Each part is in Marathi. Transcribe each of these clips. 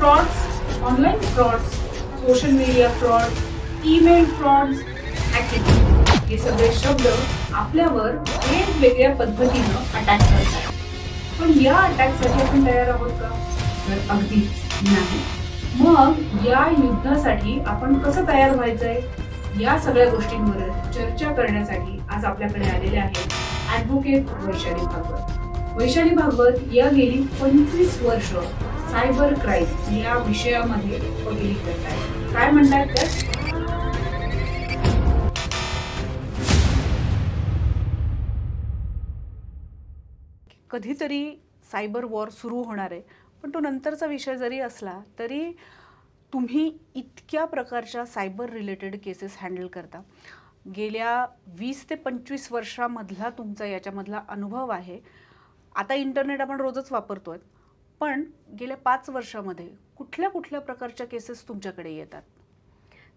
Frauds, online frauds, social media frauds, email frauds, hacking हे सगळे शब्द आपल्यावर वेगवेगळ्या पद्धतीनं अटॅक करतात. पण या अटॅकसाठी आपण तयार आहोत का? तर अगदीच नाही. मग या युद्धासाठी आपण कसं तयार व्हायचंय, या सगळ्या गोष्टींवर चर्चा करण्यासाठी आज आपल्याकडे आलेले आहेत ॲडव्होकेट वैशाली भागवत. वैशाली भागवत या गेली 25 वर्ष सायबर क्राईम या विषयामध्ये वकिली करतायत. काय म्हणतायत त्या? कधीतरी सायबर वॉर सुरू होणार आहे, पण तो नंतरचा विषय जरी असला तरी तुम्ही इतक्या प्रकारच्या सायबर रिलेटेड केसेस हँडल करता. गेल्या 20 ते 25 वर्षामधला तुमचा याच्यामधला अनुभव आहे. आता इंटरनेट आपण रोजच वापरतोय, पण गेल्या 5 वर्षामध्ये कुठल्या कुठल्या प्रकारच्या केसेस तुमच्याकडे येतात?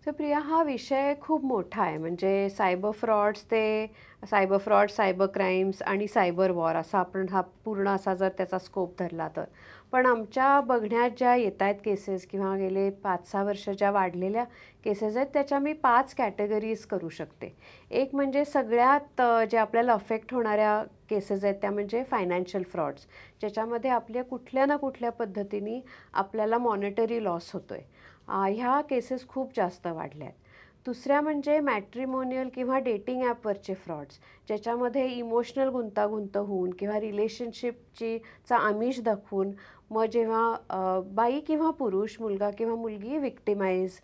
तर प्रिया, हा विषय खूप मोठा आहे. म्हणजे सायबर फ्रॉड्स ते सायबर क्राईम्स आणि सायबर वॉर असा आपण हा पूर्ण असा जर त्याचा स्कोप धरला तर. पण आमच्या बघण्यात ज्या येत आहेत केसेस किंवा गेले 5-6 वर्ष ज्या वाढलेल्या केसेस आहेत त्याच्या मी 5 कॅटेगरीज करू शकते. एक म्हणजे सगळ्यात जे आपल्याला अफेक्ट होणाऱ्या केसेस आहेत त्या म्हणजे फायनान्शियल फ्रॉड्स, ज्याच्यामध्ये आपल्या कुठल्या ना कुठल्या पद्धतीने आपल्याला मॉनिटरी लॉस होतो आहे. ह्या केसेस खूप जास्त वाढल्या आहेत. दुसऱ्या म्हणजे मॅट्रिमोनियल किंवा डेटिंग ॲपवरचे फ्रॉड्स, ज्याच्यामध्ये इमोशनल गुंतागुंत होऊन किंवा रिलेशनशिपचा आमिष दाखवून मग जेव्हा बाई किंवा पुरुष, मुलगा किंवा मुलगी विक्टिमाइज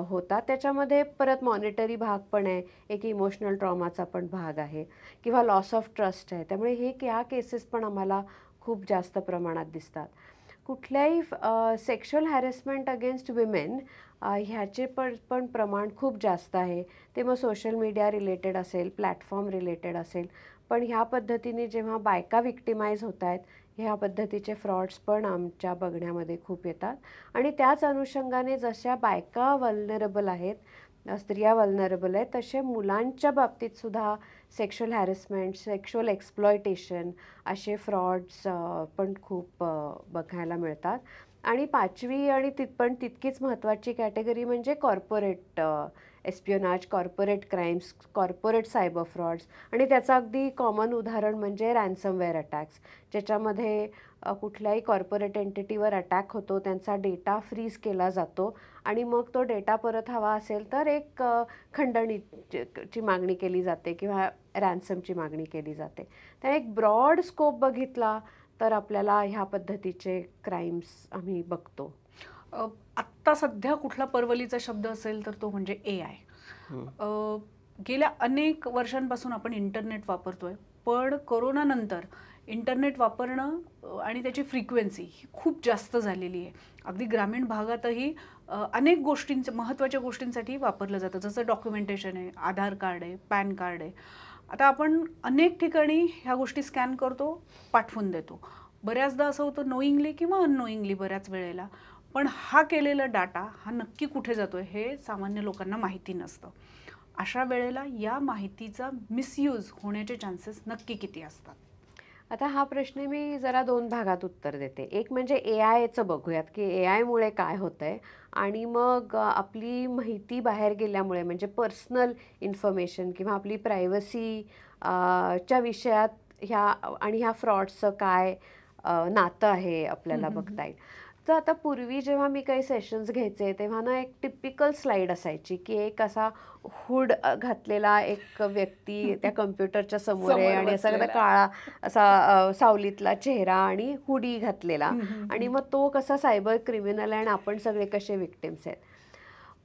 होतात, त्याच्यामध्ये परत मॉनिटरी भाग पण आहे, एक इमोशनल ट्रॉमाचा पण भाग आहे किंवा लॉस ऑफ ट्रस्ट आहे. त्यामुळे ह्या केसेस पण आम्हाला खूप जास्त प्रमाणात दिसतात. कुठल्याही सेक्शुअल हॅरेसमेंट अगेन्स्ट विमेन ह्याचे पण प्रमाण खूप जास्त आहे. ते मग सोशल मीडिया रिलेटेड असेल, प्लॅटफॉर्म रिलेटेड असेल. पण ह्या पद्धतीने जेव्हा बायका विक्टिमाइज होत आहेत, ह्या पद्धतीचे फ्रॉड्स पण आमच्या बघण्यामध्ये खूप येतात. आणि त्याच अनुषंगाने जशा बायका वल्नरेबल आहेत, स्त्रिया वल्नरेबल आहेत, तसे मुलांच्या बाबतीतसुद्धा सेक्शुअल हॅरेसमेंट, सेक्शुअल एक्सप्लॉयटेशन असे फ्रॉड्स पण खूप बघायला मिळतात. आणि 5वी आणि तितकीच महत्त्वाची कॅटेगरी म्हणजे corporate espionage, corporate crimes, corporate cyber frauds. आणि त्याचं अगदी कॉमन उदाहरण म्हणजे रॅन्समवेअर अटॅक्स, ज्याच्यामध्ये कुठल्याही कॉर्पोरेट एंटिटीवर अटॅक होतो, त्यांचा डेटा फ्रीज केला जातो आणि मग तो डेटा परत हवा असेल तर एक खंडणीची मागणी केली जाते किंवा रॅन्समची मागणी केली जाते. त्याने एक ब्रॉड स्कोप बघितला तर आपल्याला ह्या पद्धतीचे क्राईम्स आम्ही बघतो. आत्ता सध्या कुठला परवलीचा शब्द असेल तर तो म्हणजे AI. गेल्या अनेक वर्षांपासून आपण इंटरनेट वापरतोय, पण कोरोनानंतर इंटरनेट वापरणं आणि त्याची फ्रिक्वेन्सी ही खूप जास्त झालेली आहे. अगदी ग्रामीण भागातही अनेक महत्त्वाच्या गोष्टींसाठी वापरलं जातं, जसं डॉक्युमेंटेशन आहे, आधार कार्ड आहे, पॅन कार्ड आहे. आता आपण अनेक ठिकाणी ह्या गोष्टी स्कॅन करतो, पाठवून देतो. बऱ्याचदा असं होतं नोईंगली किंवा अननोईंगली बऱ्याच वेळेला. पण हा केलेला डाटा हा नक्की कुठे जातोय हे सामान्य लोकांना माहिती नसतं. अशा वेळेला या माहितीचा मिसयूज होण्याचे चान्सेस नक्की किती असतात? आता हा प्रश्न मी जरा 2 भागात उत्तर देते. एक म्हणजे AIचं बघूयात की AIमुळे काय होतं आहे आणि मग आपली माहिती बाहेर गेल्यामुळे म्हणजे पर्सनल इन्फॉर्मेशन किंवा आपली प्रायव्हसी च्या विषयात ह्या फ्रॉड्सचं काय नातं आहे आपल्याला बघता येईल. तर आता पूर्वी जेव्हा मी काही सेशन्स घ्यायचे तेव्हा ना एक टिपिकल स्लाईड असायची की एक असा हुड घातलेला एक व्यक्ती त्या कम्प्युटरच्या समोर आहे आणि असा काळा असा सावलीतला चेहरा आणि हुडी घातलेला आणि मग तो कसा सायबर क्रिमिनल आहे आणि आपण सगळे कसे विक्टिम्स आहेत.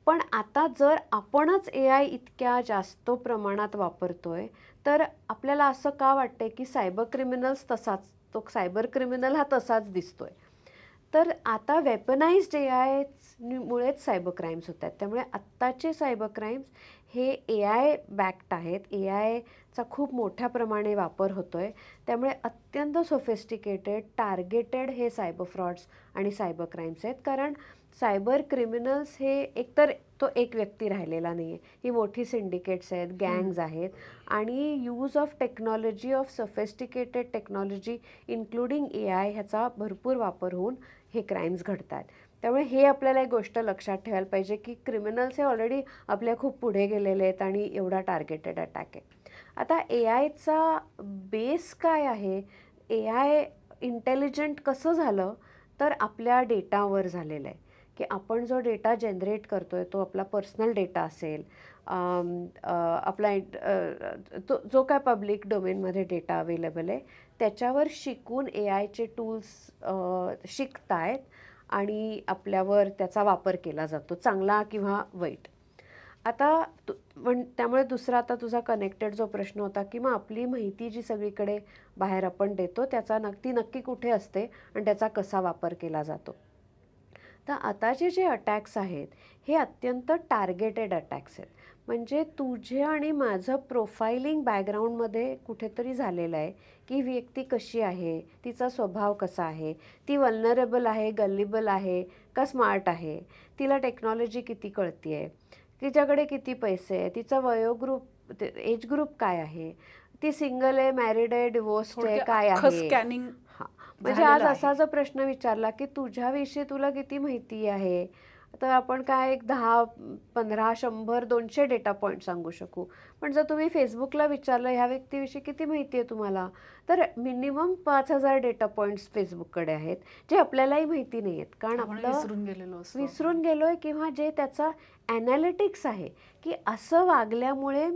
पण आता जर आपणच AI इतक्या जास्त प्रमाणात वापरतोय तर आपल्याला असं का वाटतंय की सायबर क्रिमिनल हा तसाच दिसतोय. तर आता वेपनाइज्ड AI मुळेच सायबर क्राईम्स होत आहेत. त्यामुळे आत्ताचे सायबर क्राईम्स हे AI बॅक्ड आहेत. AIचा खूप मोठ्या प्रमाणे वापर होतो आहे. त्यामुळे अत्यंत सोफिस्टिकेटेड, टार्गेटेड हे सायबर फ्रॉड्स आणि सायबर क्राईम्स आहेत. कारण सायबर क्रिमिनल्स हे एकतर तो एक व्यक्ती राहिलेला नाही आहे, ही मोठी सिंडिकेट्स आहेत, गँग्ज आहेत आणि use of technology, of sophisticated technology including AI ह्याचा भरपूर वापर होऊन हे क्राईम्स घडतात. त्यामुळे हे आपल्याला एक गोष्ट लक्षात ठेवायला पाहिजे की क्रिमिनल्स हे ऑलरेडी आपल्या खूप पुढे गेलेले आहेत आणि एवढा टार्गेटेड अटॅक आहे. आता ए आयचा बेस काय आहे, ए आय इंटेलिजंट कसं झालं तर आपल्या डेटावर झालेलं आहे की आपण जो डेटा जनरेट करतो आहे तो आपला पर्सनल डेटा असेल, आपला तो जो काय पब्लिक डोमेनमध्ये डेटा अवेलेबल आहे त्याच्यावर शिकून ए आयचे टूल्स शिकतायत आणि आपल्यावर त्याचा वापर केला जातो, चांगला किंवा वाईट. आता त्यामुळे दुसरा आता तुझा कनेक्टेड जो प्रश्न होता की मग आपली माहिती जी सगळीकडे बाहेर आपण देतो त्याचा नक्की कुठे असते आणि त्याचा कसा वापर केला जातो. तर आताचे जे अटॅक्स आहेत हे अत्यंत टार्गेटेड अटॅक्स आहेत. म्हणजे तुझे आणि माझं प्रोफायलिंग बॅकग्राऊंडमध्ये कुठेतरी झालेलं आहे की व्यक्ती कशी आहे, तिचा स्वभाव कसा आहे, ती वल्नरेबल आहे, गलिबल आहे का स्मार्ट आहे, तिला टेक्नॉलॉजी किती कळती आहे, तिच्याकडे किती पैसे आहे, तिचा वयोग्रुप एज ग्रुप काय आहे, ती सिंगल आहे, मॅरिड आहे, डिवोर्स्ड आहे, काय आहे. स्कॅनिंग. म्हणजे आज असा जर प्रश्न विचारला की तुझ्याविषयी तुला किती माहिती आहे, तर आपण काय एक 10, 15, 100, 200 डेटा पॉईंट सांगू शकू. पण जर तुम्ही फेसबुकला विचारलं ह्या व्यक्तीविषयी किती माहिती आहे तुम्हाला, तर मिनिमम 5000 डेटा पॉईंट्स फेसबुककडे आहेत जे आपल्यालाही माहिती नाही आहेत. कारण आपलं विसरून गेलो आहे किंवा जे त्याचा ॲनालिटिक्स आहे की असं वागल्यामुळे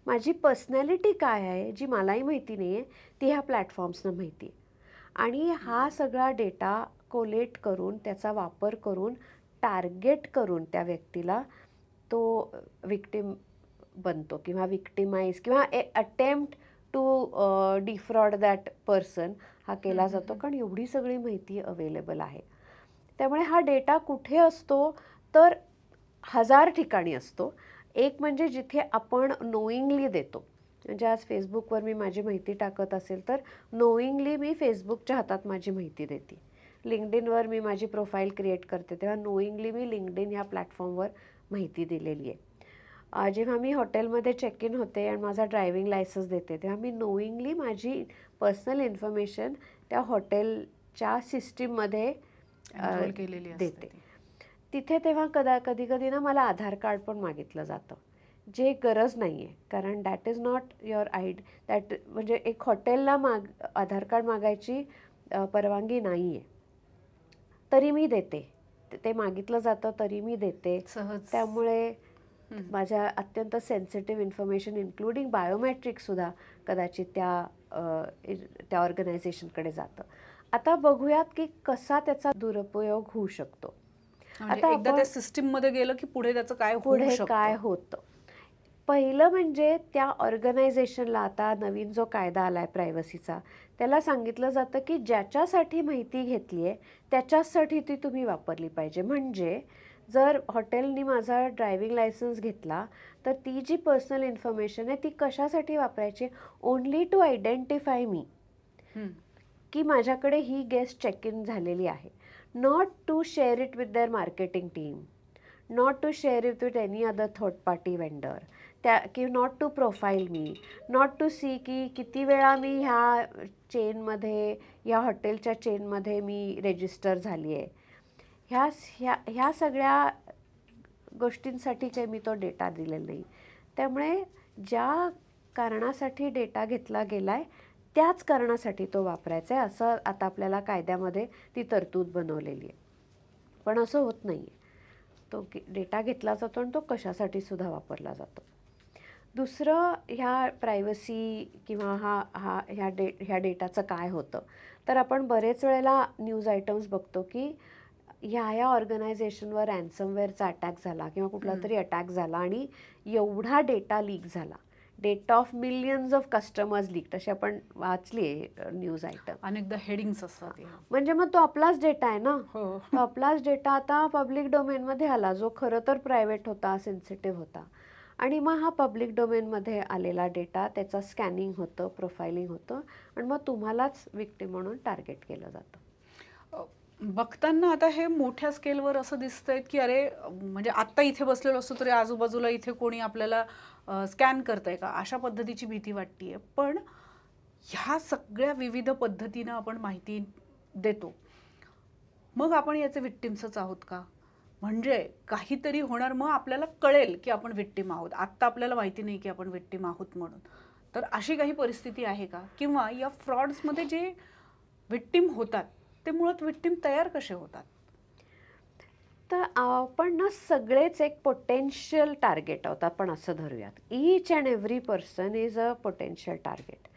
माझी पर्सनॅलिटी काय आहे जी मलाही माहिती नाही आहे ती ह्या प्लॅटफॉर्म्सना माहिती आहे. आणि हा सगळा डेटा कोलेट करून त्याचा वापर करून टार्गेट करून त्या व्यक्तीला तो विक्टिम बनतो किंवा विक्टिमाइज किंवा attempt to defraud that person हा केला जातो. कारण एवढी सगळी माहिती अवेलेबल आहे. त्यामुळे हा डेटा कुठे असतो तर 1000 ठिकाणी असतो. एक म्हणजे जिथे आपण नोईंगली देतो. म्हणजे आज फेसबुकवर मी माझी माहिती टाकत असेल तर नोईंगली मी फेसबुकच्या हातात माझी माहिती देते. लिंक्डइनवर मी माझी प्रोफाईल क्रिएट करते तेव्हा नोईंगली मी लिंक्डइन ह्या प्लॅटफॉर्मवर माहिती दिलेली आहे. जेव्हा मी हॉटेलमध्ये चेक इन होते आणि माझा ड्रायव्हिंग लायसन्स देते तेव्हा मी नोईंगली माझी पर्सनल इन्फॉर्मेशन त्या हॉटेलच्या सिस्टीममध्ये देते. तिथे तेव्हा कधी ना मला आधार कार्ड पण मागितलं जातं जे गरज नाही आहे. कारण that is not your ID. म्हणजे एक हॉटेलला आधार कार्ड मागायची परवानगी नाही आहे, तरी मी देते. ते मागितलं जातं तरी मी देते. त्यामुळे माझ्या अत्यंत सेन्सिटिव्ह इन्फॉर्मेशन इन्क्लुडिंग बायोमेट्रिकसुद्धा कदाचित त्या ऑर्गनायझेशनकडे जातं. आता बघूयात की कसा त्याचा दुरुपयोग होऊ शकतो. आता एकदा त्या सिस्टीममध्ये गेलं की पुढे त्याचं काय होतं. पहिलं म्हणजे त्या ऑर्गनायझेशनला आता नवीन जो कायदा आला आहे प्रायव्हसीचा त्याला सांगितलं जातं की ज्याच्यासाठी माहिती घेतली आहे त्याच्यासाठी ती तुम्ही वापरली पाहिजे. म्हणजे जर हॉटेलनी माझा ड्रायव्हिंग लायसन्स घेतला तर ती जी पर्सनल इन्फॉर्मेशन आहे ती कशासाठी वापरायची, ओन्ली टू आयडेंटिफाय मी की माझ्याकडे ही गेस्ट चेक इन झालेली आहे. Not to share it with their marketing team, not to share it with any other third party vendor, की not to profile me, not to see की किती वेळा मी ह्या हॉटेलच्या चेनमध्ये मी रेजिस्टर झाली आहे. ह्या सगळ्या गोष्टींसाठी काही मी तो डेटा दिलेला नाही. त्यामुळे ज्या कारणासाठी डेटा घेतला गेला आहे त्याच कारणासाठी तो वापरायचा आहे असं आता आपल्याला कायद्यामध्ये ती तरतूद बनवलेली आहे. पण असं होत नाही आहे. तो डेटा घेतला जातो आणि तो कशासाठी सुद्धा वापरला जातो. दुसरं ह्या प्रायव्हसी किंवा ह्या डेटाचं काय होतं तर आपण बरेच वेळेला न्यूज आयटम्स बघतो की ह्या ऑर्गनायझेशनवर रॅन्समवेअरचा अटॅक झाला किंवा कुठला तरी अटॅक झाला आणि एवढा डेटा लीक झाला, data of millions of customers leak, अशी आपण वाचली आहे न्यूज आयटम. अनेकदा हेडिंग्स असतात. म्हणजे मग तो आपलाच डेटा आहे ना. तो आपलाच डेटा आता पब्लिक डोमेनमध्ये आला जो खरं तर प्रायव्हेट होता, सेन्सिटिव्ह होता. आणि मग हा पब्लिक डोमेनमध्ये आलेला डेटा त्याचं स्कॅनिंग होतं, प्रोफायलिंग होतं आणि मग तुम्हालाच विक्टिम म्हणून टार्गेट केलं जातं. बघताना आता हे मोठ्या स्केलवर असं दिसतंय की अरे म्हणजे आत्ता इथे बसलेलो असतो तरी आजूबाजूला इथे कोणी आपल्याला स्कॅन करतंय का अशा पद्धतीची भीती वाटतेय. पण ह्या सगळ्या विविध पद्धतीनं आपण माहिती देतो मग आपण याचे विक्टिम्सच आहोत का? म्हणजे काहीतरी होणार, मग आपल्याला कळेल की आपण विक्टिम आहोत. आत्ता आपल्याला माहिती नाही की आपण विक्टिम आहोत म्हणून. तर अशी काही परिस्थिती आहे का? किंवा या फ्रॉड्समध्ये जे विक्टिम होतात ते मुळात विक्टिम तयार कसे होतात? तर आपण ना सगळेच एक पोटेन्शियल टार्गेट आहोत, आपण असं धरूयात. Each and every person is a potential target,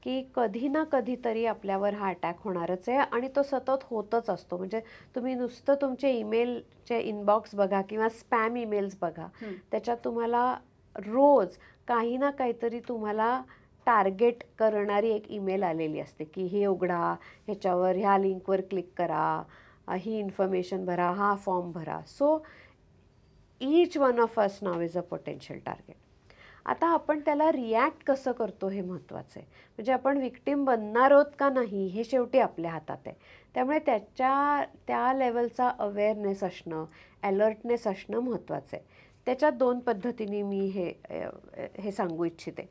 की कधी ना कधीतरी आपल्यावर हा अटॅक होणारच आहे आणि तो सतत होतच असतो. म्हणजे तुम्ही नुसतं तुमचे ईमेलचे इनबॉक्स बघा किंवा स्पॅम ईमेल्स बघा, त्याच्यात तुम्हाला रोज काही ना काहीतरी तुम्हाला टार्गेट करणारी एक ईमेल आलेली असते, की हे उघडा, ह्याच्यावर ह्या लिंकवर क्लिक करा, ही इन्फॉर्मेशन भरा, हा फॉर्म भरा. So each one of us now is a potential target. आता आपण त्याला रिॲक्ट कसं करतो हे महत्त्वाचं आहे. म्हणजे आपण विक्टिम बनणार आहोत का नाही हे शेवटी आपल्या हातात आहे. त्यामुळे त्या लेवलचा अवेअरनेस असणं, अलर्टनेस असणं महत्त्वाचं आहे. त्याच्यात 2 पद्धतीने मी हे सांगू इच्छिते.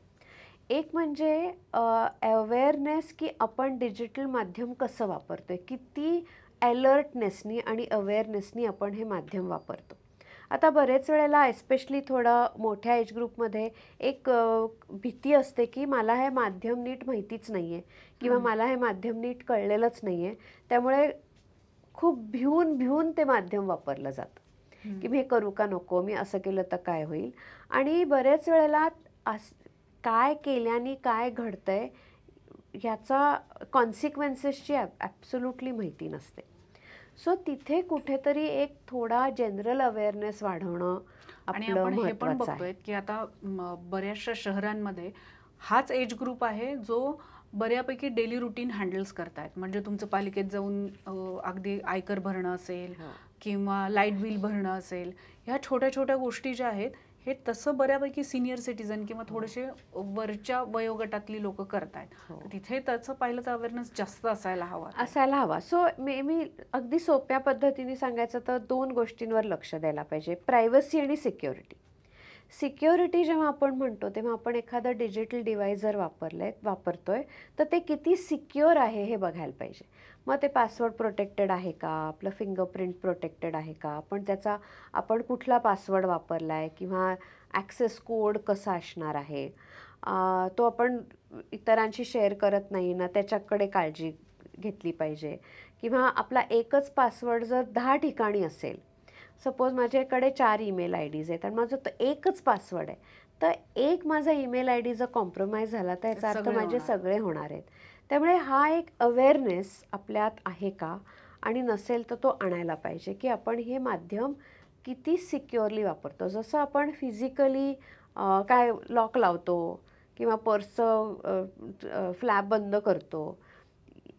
एक म्हणजे अवेअरनेस, की आपण डिजिटल माध्यम कसं वापरतो आहे, किती अलर्टनेसनी आणि अवेअरनेसनी आपण हे माध्यम वापरतो. आता बरेच वेळेला एस्पेशली थोडं मोठ्या एज ग्रुपमध्ये एक भीती असते, की मला हे माध्यम नीट माहितीच नाही आहे किंवा मला हे माध्यम नीट कळलेलंच नाही आहे. त्यामुळे खूप भिवून ते माध्यम वापरलं जातं, की मी हे करू का नको, मी असं केलं तर काय होईल. आणि बरेच वेळेला काय केल्याने काय घडतंय ह्याचा कॉन्सिक्वेन्सेसची ॲब्सोल्युटली माहिती नसते. सो तिथे कुठेतरी एक थोडा जनरल अवेअरनेस वाढवणं आणि आपलं आपण हे पण महत्त्वाचं बघतोय आहे. की आता बऱ्याचशा शहरांमध्ये हाच एज ग्रुप आहे जो बऱ्यापैकी डेली रुटीन हँडल्स करतायत. म्हणजे तुमचं पालिकेत जाऊन अगदी आयकर भरणं असेल किंवा लाईट बिल भरणं असेल, ह्या छोट्या छोट्या गोष्टी ज्या आहेत हे तसं बऱ्यापैकी सिनियर सिटीजन किंवा थोडेसे वरच्या वयोगटातली लोक करतायत. तिथे त्याचं पाहिलं तर अवेअरनेस जास्त असायला हवा. सो मी अगदी सोप्या पद्धतीने सांगायचं तर 2 गोष्टींवर लक्ष द्यायला पाहिजे. प्रायव्हसी आणि सिक्युरिटी. सिक्युरिटी जेव्हा आपण म्हणतो तेव्हा आपण एखादं डिजिटल डिव्हाइस जर वापरतोय तर ते किती सिक्युअर आहे हे बघायला पाहिजे. मग ते पासवर्ड प्रोटेक्टेड आहे का, आपलं फिंगरप्रिंट प्रोटेक्टेड आहे का, आपण कुठला पासवर्ड वापरला आहे किंवा ॲक्सेस कोड कसा असणार आहे, तो आपण इतरांशी शेअर करत नाही ना, त्याच्याकडे काळजी घेतली पाहिजे. किंवा आपला एकच पासवर्ड जर 10 ठिकाणी असेल, सपोज माझ्याकडे 4 ईमेल आय डीज आहेत आणि माझं तर एकच पासवर्ड आहे, तर एक माझा ईमेल आय डी जर कॉम्प्रोमाइज झाला तर याचा अर्थ माझे सगळे होणार आहेत. त्यामुळे हा एक अवेअरनेस आपल्यात आहे का, आणि नसेल तर तो आणायला पाहिजे, की आपण हे माध्यम किती सिक्युअरली वापरतो. जसं आपण फिजिकली काय लॉक लावतो किंवा पर्सचं फ्लॅप बंद करतो,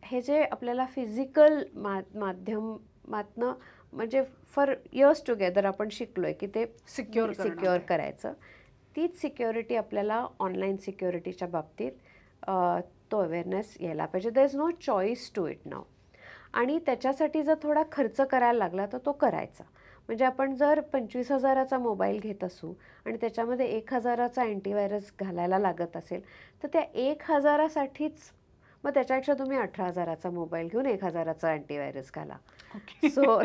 हे जे आपल्याला फिजिकल माध्यमातनं म्हणजे फॉर इयर्स टुगेदर आपण शिकलो आहे की ते सिक्युअर करायचं, तीच सिक्युरिटी आपल्याला ऑनलाईन सिक्युरिटीच्या बाबतीत तो अवेअरनेस यायला पाहिजे. There is no choice to it now. आणि त्याच्यासाठी जर थोडा खर्च करायला लागला तर तो करायचा. म्हणजे आपण जर 25,000चा मोबाईल घेत असू आणि त्याच्यामध्ये 1,000चा अँटीव्हायरस घालायला लागत असेल तर त्या 1,000साठीच मग त्याच्यापेक्षा तुम्ही 18,000चा मोबाईल घेऊन 1,000चा अँटीव्हायरस घाला. सो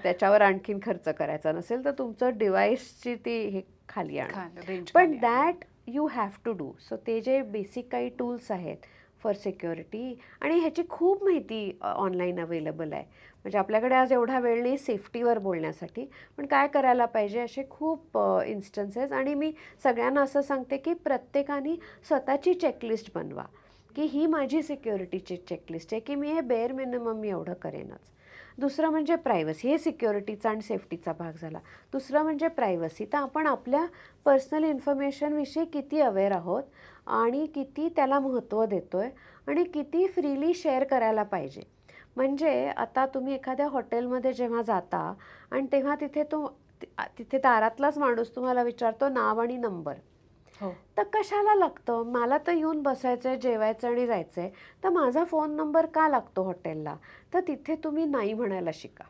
त्याच्यावर आणखीन खर्च करायचा नसेल तर तुमचं डिव्हाइसची ती हे खाली आणा. पण that you have to do. So ते जे बेसिक काही टूल्स आहेत फॉर सिक्युरिटी, आणि ह्याची खूप माहिती ऑनलाईन अवेलेबल आहे. म्हणजे आपल्याकडे आज एवढा वेळ नाही सेफ्टीवर बोलण्यासाठी, पण काय करायला पाहिजे असे खूप इन्स्टन्सेस. आणि मी सगळ्यांना असं सांगते की प्रत्येकाने स्वतःची चेकलिस्ट बनवा, की ही माझी सिक्युरिटीची चेकलिस्ट आहे, की मी हे बेअर मिनिमम मी एवढं करेनच. दुसरं म्हणजे प्रायव्हसी, हे सिक्युरिटीचा आणि सेफ्टीचा भाग झाला. दुसरं म्हणजे प्रायव्हसी. तर आपण आपल्या पर्सनल इन्फॉर्मेशनविषयी किती अवेअर आहोत आणि किती त्याला महत्त्व देतो आहे आणि किती फ्रीली शेअर करायला पाहिजे. म्हणजे आता तुम्ही एखाद्या हॉटेलमध्ये जेव्हा जाता आणि तेव्हा तिथे दारातलाच माणूस तुम्हाला विचारतो नाव आणि नंबर, तर कशाला लागतं? मला तर येऊन बसायचं आहे, जेवायचं आणि जायचं आहे, तर माझा फोन नंबर का लागतो हॉटेलला? तर तिथे तुम्ही नाही म्हणायला शिका,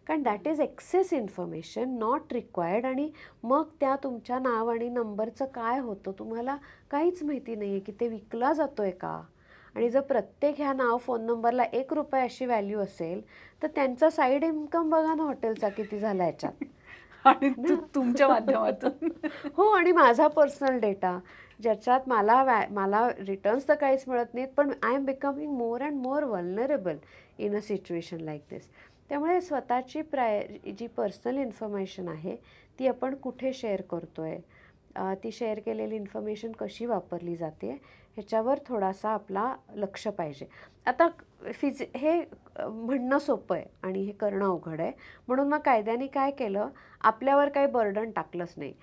कारण that is excess information not required. आणि मग त्या तुमच्या नाव आणि नंबरचं काय होतं तुम्हाला काहीच माहिती नाही आहे, की ते विकला जातो आहे का आणि जर प्रत्येक ह्या नाव फोन नंबरला ₹1 अशी व्हॅल्यू असेल तर त्यांचा साईड इन्कम बघा ना हॉटेलचा किती झाला याच्यात. आणि तुमच्या माध्यमातून. हो, आणि माझा पर्सनल डेटा ज्याच्यात मला रिटर्न्स तर काहीच मिळत नाहीत, पण I am becoming more and more vulnerable in a situation like this. त्यामुळे स्वतःची जी पर्सनल इन्फॉर्मेशन आहे ती आपण कुठे शेअर करतो आहे, ती शेअर केलेली इन्फॉर्मेशन कशी वापरली जाते ह्याच्यावर थोडासा आपला लक्ष पाहिजे. आता हे म्हणणं सोपं आहे आणि हे करणं अवघड आहे. म्हणून मग कायद्याने काय केलं, आपल्यावर काही बर्डन टाकलंच नाही.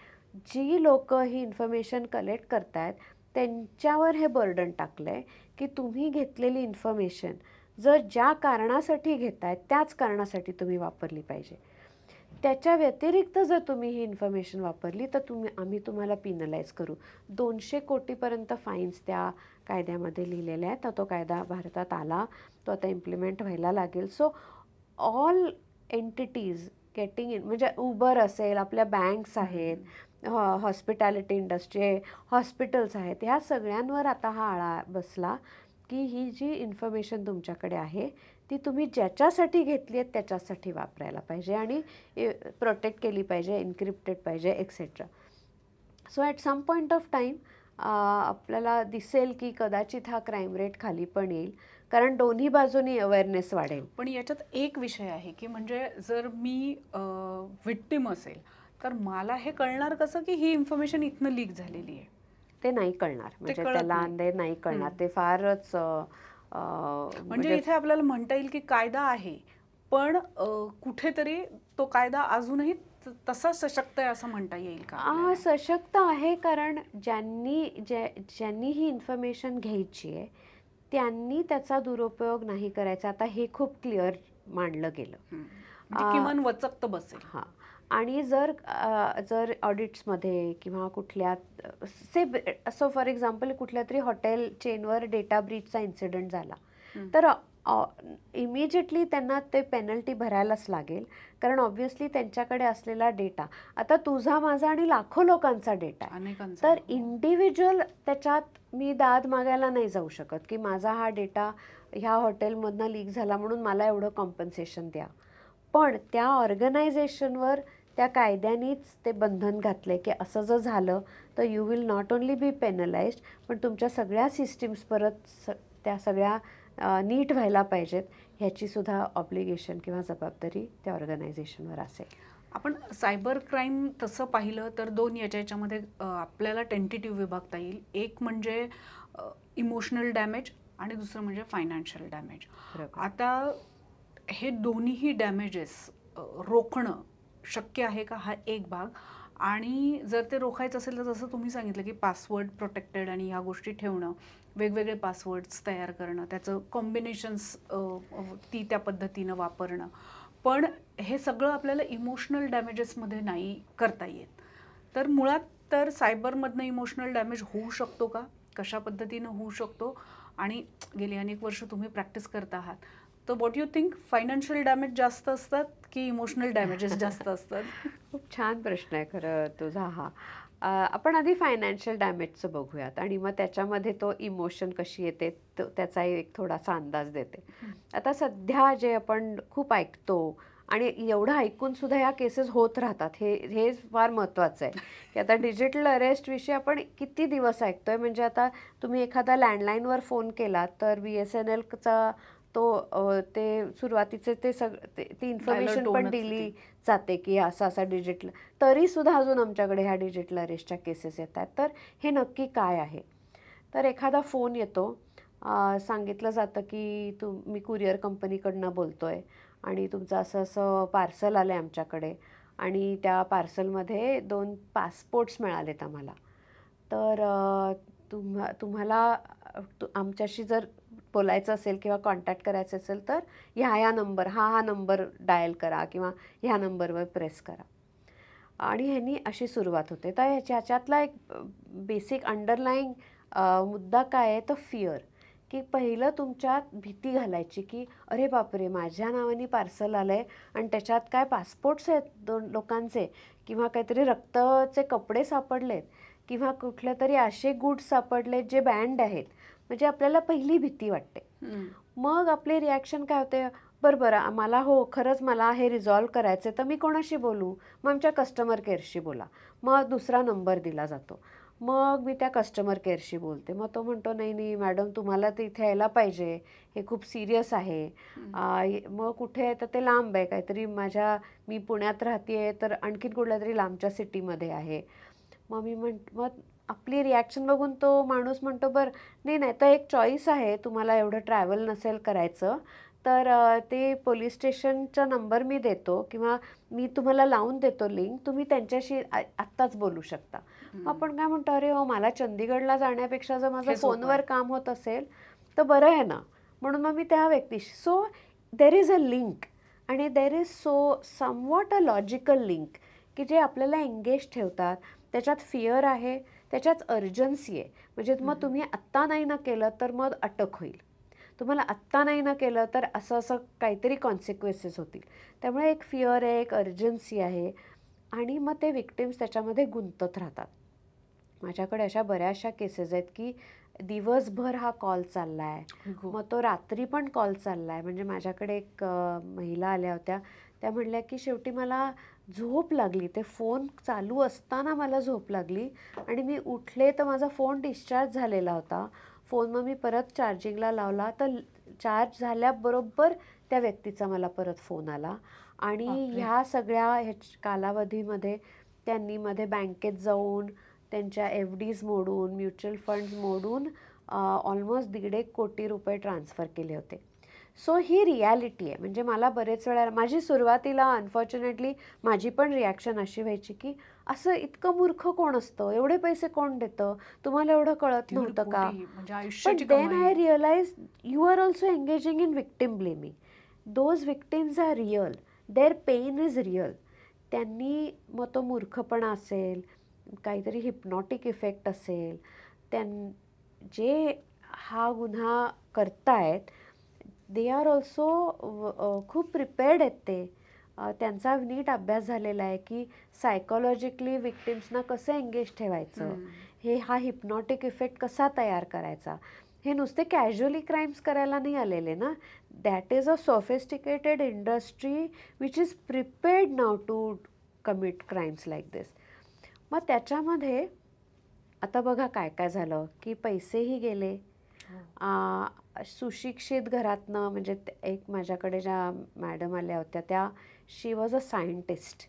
जी लोकं ही इन्फॉर्मेशन कलेक्ट करतायत त्यांच्यावर हे बर्डन टाकलं आहे की तुम्ही घेतलेली इन्फॉर्मेशन जर ज्या कारणासाठी घेताय त्याच कारणासाठी तुम्ही वापरली पाहिजे. त्याच्या व्यतिरिक्त जर तुम्ही ही इन्फॉर्मेशन वापरली तर आम्ही तुम्हाला पिनलाइज करू. 200 कोटीपर्यंत फाईन्स त्या कायद्यामध्ये लिहिलेल्या आहेत. तो कायदा भारतात आला, तो आता इम्प्लिमेंट व्हायला लागेल. So all entities getting in, म्हणजे उबर असेल, आपल्या बँक्स आहेत, हॉस्पिटॅलिटी इंडस्ट्री आहे, हॉस्पिटल्स आहेत, ह्या सगळ्यांवर आता हा आळा बसला की ही जी इन्फॉर्मेशन तुमच्याकडे आहे ती तुम्ही ज्याच्यासाठी घेतली आहे त्याच्यासाठी वापरायला पाहिजे आणि प्रोटेक्ट केली पाहिजे, इन्क्रिप्टेड पाहिजे, etcetera. So at some point of time आपल्याला दिसेल की कदाचित हा क्राईम रेट खाली पण येईल, कारण दोन्ही बाजूनी अवेअरनेस वाढेल. पण याच्यात एक विषय आहे की म्हणजे जर मी विक्टिम असेल तर मला हे कळणार कसं की ही इन्फॉर्मेशन इथनं लीक झालेली आहे? ते नाही कळणार, म्हणजे त्याला नाही कळणार. ते फारच म्हणजे इथे आपल्याला म्हणता येईल की कायदा आहे पण कुठेतरी तो कायदा अजूनही तसा सशक्त आहे असं म्हणता येईल का? सशक्त आहे, कारण ज्यांनी ही इन्फॉर्मेशन घ्यायची आहे त्यांनी त्याचा दुरुपयोग नाही करायचा. आता हे खूप क्लिअर मांडलं गेलं, किमान वचक तर बसेल. हां, आणि जर ऑडिट्समध्ये किंवा कुठल्या असं फॉर एक्झाम्पल कुठल्या तरी हॉटेल चेनवर डेटा ब्रीचचा इन्सिडेंट झाला तर इमिजिएटली त्यांना ते पेनल्टी भरायलाच लागेल, कारण ऑब्व्हियसली त्यांच्याकडे असलेला डेटा आता तुझा, माझा आणि लाखो लोकांचा डेटा आहे. तर इंडिव्हिज्युअल त्याच्यात मी दाद मागायला नाही जाऊ शकत की माझा हा डेटा ह्या हॉटेलमधनं लीक झाला म्हणून मला एवढं कॉम्पन्सेशन द्या. पण त्या ऑर्गनायझेशनवर त्या कायद्यानेच ते बंधन घातले की असं जर झालं तर you will not only be penalized, पण तुमच्या सगळ्या सिस्टीम्स परत त्या सगळ्या नीट व्हायला पाहिजेत, ह्याची सुद्धा ऑब्लिगेशन किंवा जबाबदारी त्या ऑर्गनायझेशनवर असेल. आपण सायबर क्राईम तसं पाहिलं तर दोन याच्यामध्ये आपल्याला टेंटेटिव्ह विभागता येईल. एक म्हणजे इमोशनल डॅमेज आणि दुसरं म्हणजे फायनान्शियल डॅमेज. आता हे दोन्हीही डॅमेजेस रोखणं शक्य आहे का, हा एक भाग. आणि जर ते रोखायचं असेल तर जसं तुम्ही सांगितलं की पासवर्ड प्रोटेक्टेड आणि ह्या गोष्टी ठेवणं, वेगवेगळे पासवर्ड्स तयार करणं, त्याचं कॉम्बिनेशन्स त्या पद्धतीनं वापरणं, पण हे सगळं आपल्याला इमोशनल डॅमेजेसमध्ये नाही करता येत. तर मुळात तर सायबरमधनं इमोशनल डॅमेज होऊ शकतो का, कशा पद्धतीनं होऊ शकतो, आणि गेली अनेक वर्ष तुम्ही प्रॅक्टिस करता आहात, तर what you think, financial damage जास्त असतात की इमोशनल डॅमेजेस जास्त असतात? खूप छान प्रश्न आहे खरं तुझा हा. आपण आधी फायनान्शियल डॅमेजचं बघूयात आणि मग त्याच्यामध्ये तो इमोशन कशी येते त्याचा एक थोडासा अंदाज देते. आता सध्या जे आपण खूप ऐकतो आणि एवढं ऐकून सुद्धा ह्या केसेस होत राहतात, हे फार महत्त्वाचं आहे की आता डिजिटल अरेस्टविषयी आपण किती दिवस ऐकतोय. म्हणजे आता तुम्ही एखादा लँडलाईनवर फोन केला तर BSNLचा ते सुरुवातीचे ती इन्फॉर्मेशन पण दिली जाते की असा डिजिटल, तरीसुद्धा अजून आमच्याकडे ह्या डिजिटल अरेस्टच्या केसेस येतात. तर हे नक्की काय आहे, तर एखादा फोन येतो, सांगितलं जातं की मी कुरिअर कंपनीकडनं बोलतो आहे आणि तुमचं असं पार्सल आलं आहे आमच्याकडे आणि त्या पार्सलमध्ये 2 पासपोर्ट्स मिळालेत आम्हाला. तर तुम्हाला आमच्याशी जर बोलायचं असेल किंवा कॉन्टॅक्ट करायचं असेल तर ह्या नंबर हा नंबर डायल करा किंवा ह्या नंबरवर प्रेस करा. आणि ह्यांनी अशी सुरुवात होते. तर ह्याच्यातला एक बेसिक अंडरलाईंग मुद्दा काय आहे, तर फिअर, की पहिलं तुमच्यात भीती घालायची की अरे बापरे, माझ्या नावाने पार्सल आलं आहे आणि त्याच्यात काय पासपोर्ट्स आहेत 2 लोकांचे, किंवा काहीतरी रक्ताचे कपडे सापडलेत, किंवा कुठले तरी असे गुड्स सापडलेत जे बँड आहेत. म्हणजे आपल्याला पहिली भीती वाटते. मग आपले रिॲक्शन काय होते, बरं मला खरंच मला हे रिझॉल्व्ह करायचं तर मी कोणाशी बोलू? मग आमच्या कस्टमर केअरशी बोला. मग दुसरा नंबर दिला जातो. मग मी त्या कस्टमर केअरशी बोलते. मग तो म्हणतो, नाही मॅडम तुम्हाला तर इथे यायला पाहिजे, हे खूप सिरियस आहे. मग कुठे आहे तर ते लांब आहे काहीतरी, मी पुण्यात राहते तर आणखीन कुठल्या तरी लांबच्या सिटीमध्ये आहे. मग आपली रिॲक्शन बघून तो माणूस म्हणतो, बरं नाही तर एक चॉईस आहे, तुम्हाला एवढं ट्रॅव्हल नसेल करायचं तर ते पोलीस स्टेशनचा नंबर मी देतो किंवा मी तुम्हाला लावून देतो लिंक, तुम्ही त्यांच्याशी आत्ताच बोलू शकता. आपण काय म्हणतो, अरे मला चंदीगडला जाण्यापेक्षा जर माझं फोनवर काम होत असेल तर बरं आहे ना. म्हणून मग मी त्या व्यक्तीशी, so there is a link आणि there is somewhat a logical link की जे आपल्याला एंगेज ठेवतात. त्याच्यात फिअर आहे, त्याच्यात अर्जन्सी आहे. म्हणजे मग तुम्ही आत्ता नाही ना केलं तर मग अटक होईल, तुम्हाला आत्ता नाही ना केलं तर असं काहीतरी कॉन्सिक्वेन्सेस होतील. त्यामुळे एक फिअर आहे, एक अर्जन्सी आहे आणि मग ते विक्टिम्स त्याच्यामध्ये गुंतत राहतात. माझ्याकडे अशा बऱ्याचशा केसेस आहेत की दिवसभर हा कॉल चालला आहे, मग तो रात्री पण कॉल चालला आहे. म्हणजे माझ्याकडे एक महिला आल्या होत्या, त्या म्हणल्या की शेवटी मला झोप लागली, ते फोन चालू असताना मला झोप लागली आणि मी उठले तर माझा फोन डिस्चार्ज झालेला होता. फोन मग मी परत चार्जिंगला लावला तर चार्ज झाल्याबरोबर त्या व्यक्तीचा मला परत फोन आला. आणि ह्या सगळ्या कालावधीमध्ये त्यांनी बँकेत जाऊन त्यांच्या FDs मोडून, म्युच्युअल फंड्स मोडून ऑलमोस्ट 1.5 कोटी रुपये ट्रान्सफर केले होते. सो ही रियालिटी आहे. म्हणजे मला बरेच वेळा माझी सुरुवातीला अनफॉर्च्युनेटली माझी पण रिॲक्शन अशी व्हायची की असं इतकं मूर्ख कोण असतं, एवढे पैसे कोण देतं, तुम्हाला एवढं कळत नव्हतं का? पण then I realize you are also engaging in victim blaming. Those victims are real, their pain is real. त्यांनी मग तो मूर्खपणा असेल, काहीतरी हिप्नॉटिक इफेक्ट असेल, जे हा गुन्हा करतायत दे आर ऑल्सो खूप प्रिपेअर्ड आहेत. ते त्यांचा नीट अभ्यास झालेला आहे की सायकोलॉजिकली विक्टिम्सना कसं एंगेज ठेवायचं, हा हिप्नॉटिक इफेक्ट कसा तयार करायचा. हे नुसते कॅज्युअली क्राईम्स करायला नाही आलेले ना, that is a sophisticated industry which is prepared now to commit crimes like this. मग त्याच्यामध्ये आता बघा काय काय झालं की पैसेही गेले. सुशिक्षित घरातनं, म्हणजे एक माझ्याकडे ज्या मॅडम आल्या होत्या त्या शी वॉज अ सायंटिस्ट.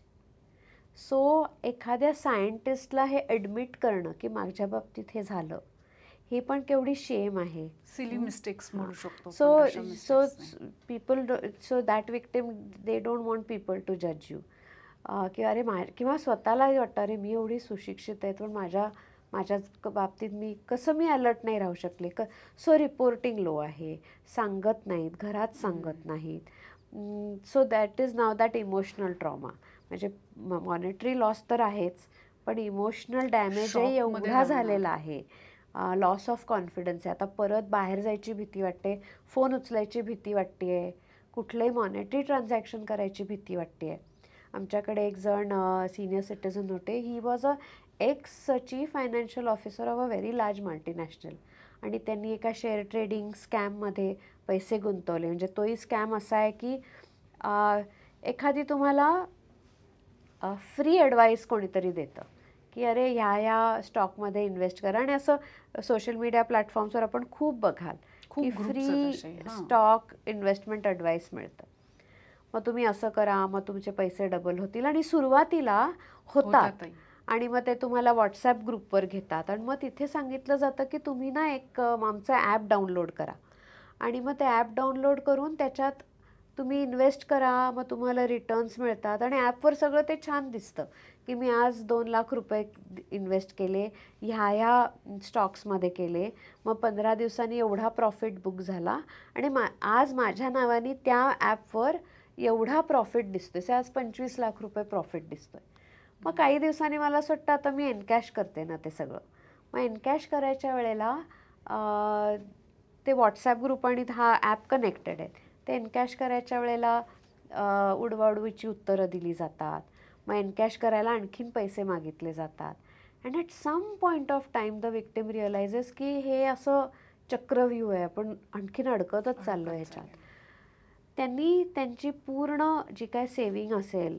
सो एखाद्या सायंटिस्टला हे ॲडमिट करणं की माझ्या बाबतीत हे झालं, हे पण केवढी शेम आहे. सिली मिस्टेक्स म्हणू शकतो. So that victim they don't want people to जज यू. किंवा स्वतःला वाटतं, अरे मी एवढी सुशिक्षित आहे पण माझ्या बाबतीत मी अलर्ट नाही राहू शकले. सो रिपोर्टिंग लो आहे, सांगत नाहीत, घरात सांगत नाहीत. So that is now that emotional trauma. म्हणजे मॉनिटरी लॉस तर आहेच, पण इमोशनल डॅमेजही एवढा झालेला आहे. लॉस ऑफ कॉन्फिडन्स आहे. आता परत बाहेर जायची भीती वाटते, फोन उचलायची भीती वाटते आहे, कुठलंही मॉनिटरी ट्रान्झॅक्शन करायची भीती वाटते आहे. आमच्याकडे एक जण सिनियर सिटीझन होते, he was a ex chief financial officer of a very large multinational. आणि त्यांनी एका शेअर ट्रेडिंग स्कॅममध्ये पैसे गुंतवले. म्हणजे तोही स्कॅम असा आहे की एखादी तुम्हाला फ्री ॲडवाईस कोणीतरी देतं की अरे ह्या स्टॉकमध्ये इन्व्हेस्ट करा. आणि असं सोशल मीडिया प्लॅटफॉर्म्सवर आपण खूप बघाल की फ्री स्टॉक इन्व्हेस्टमेंट ॲडवाईस मिळतं. मग तुम्ही असं करा, मग तुमचे पैसे डबल होतील. आणि सुरुवातीला होतात आणि मग ते तुम्हाला व्हॉट्सॲप ग्रुपवर घेतात आणि मग तिथे सांगितलं जातं की तुम्ही ना एक आमचं ॲप डाउनलोड करा. आणि मग ते ॲप डाउनलोड करून त्याच्यात तुम्ही इन्व्हेस्ट करा, मग तुम्हाला रिटर्न्स मिळतात. आणि ॲपवर सगळं ते छान दिसतं की मी आज 2 लाख रुपये इन्व्हेस्ट केले, ह्या स्टॉक्समध्ये केले, मग 15 दिवसांनी एवढा प्रॉफिट बुक झाला आणि आज माझ्या नावाने त्या ॲपवर एवढा प्रॉफिट दिसतोय. आज 25 लाख रुपये प्रॉफिट दिसतोय. मग काही दिवसांनी मला असं वाटतं आता मी एनकॅश करते ना ते सगळं. मग एनकॅश करायच्या वेळेला ते व्हॉट्सॲप ग्रुप आणि हा ॲप कनेक्टेड आहेत. ते एनकॅश करायच्या वेळेला उडवाउडवीची उत्तरं दिली जातात. मग एनकॅश करायला आणखीन पैसे मागितले जातात. And at some point of time the victim realizes की हे असं चक्रव्यूह आहे, आपण आणखीन अडकतच चाललो आहे ह्याच्यात. त्यांनी त्यांची पूर्ण जी काय सेविंग असेल